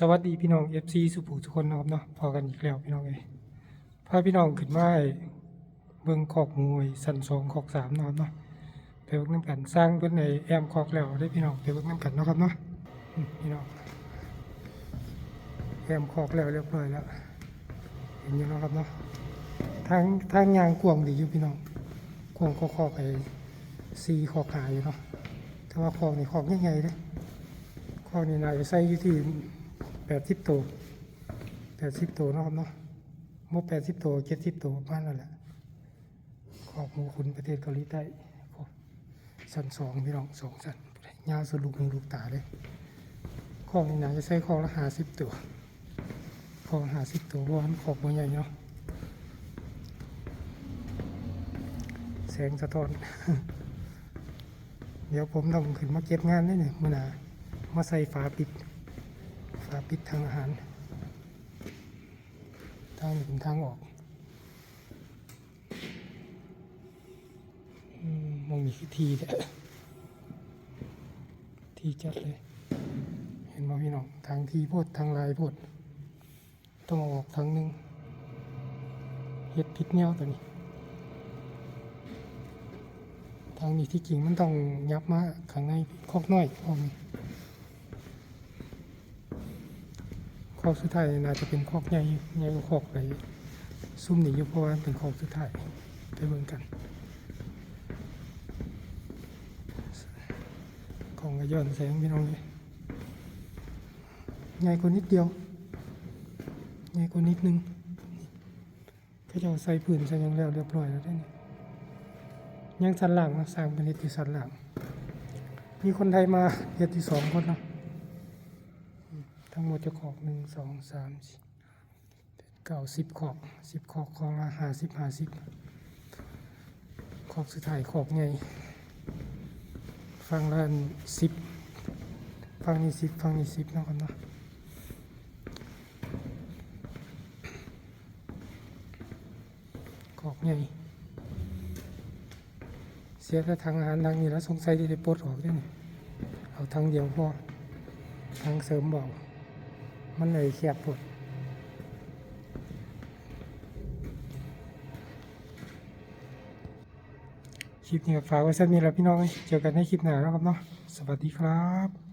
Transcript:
สวัสดีพี่น้อง FC สุภูทุกคนนะครับเนาะพอกันอีกแล้วพี่น้องพาพี่น้องขึ้นมาเบิ่งคอกมวยสัน2คอก3นะครับเนาะไปเบิ่งน้ำกันสร้างเพิ่นในแอมคอกแล้วได้พี่น้องไปเบิ่งน้ำกันเนาะครับเนาะพี่น้องแอมคอกแล้วเรียบร้อยแล้วเห็นอยู่เนาะครับเนาะทางยางกว้างดีอยู่พี่น้องกว้างคอกไอ้4คอกหาอยู่เนาะแต่ว่าคอกนี่คอกใหญ่ๆเด้คอกนี่น่าจะใส่อยู่ที่80 ตัวนะครับเนาะหมู80 ตัว70 ตัวประมาณนั่นแหละขอบหมูขุนประเทศเกาหลีใต้สัน2พี่น้อง2สันยาวสุดลูกตาเลยข้อนี้นะจะใช้ข้อละ50 ตัวข้อ50 ตัวร้อนขอบมันใหญ่เนาะแสงสะท้อน เดี๋ยวผมต้องขึ้นมาเก็บงานได้เนี่ยมื่อหนามาใส่ฝาปิดทางอาหารทางนี้เป็นทางออกมองมีทีเด้ทีจัดเลยเห็นไหมพี่น้องทางทีโพดทางลายโพดต้องออกทางนึงเห็ดผิดแนวตัวนี้ทางนี้ที่จริงมันต้องยับมาข้างในคอกน้อยคอกนี้คอกสุดท้ายน่าจะเป็นคอกใหญ่กว่าคอกไปซุ่มหนีอยู่เพราะว่าเป็นคอกสุดท้ายไปเบิ่งกันของกระย่อนแสงพี่น้องเลยใหญ่กว่านิดเดียวใหญ่กว่านิดนึงก็จะใส่ผืนใส่ยังแล้วเรียบร้อยแล้วได้เนี่ยยังสันหลังนะสร้างเป็นเฮ็ดที่สันหลังมีคนไทยมาเฮ็ดที่2 คนเนาะทั้งหมดจะขอก1 2 3 4 9 10 ขอกของละ50ขอกสุดท้ายขอกใหญ่ฟังละ10ฟังนี้10ฟังนี้10นะครับเนาะขอกใหญ่เสียแต่ทางอาหารทางนี้แล้วสงสัยที่ได้ปลดออกด้วยนี่เอาทางเดียวพอทางเสริมบอกมันเลยแคบปวดคลิปนี้ฝากไว้สักนิดแล้วพี่น้องเจอกันในคลิปหน้าแล้วครับเนาะสวัสดีครับ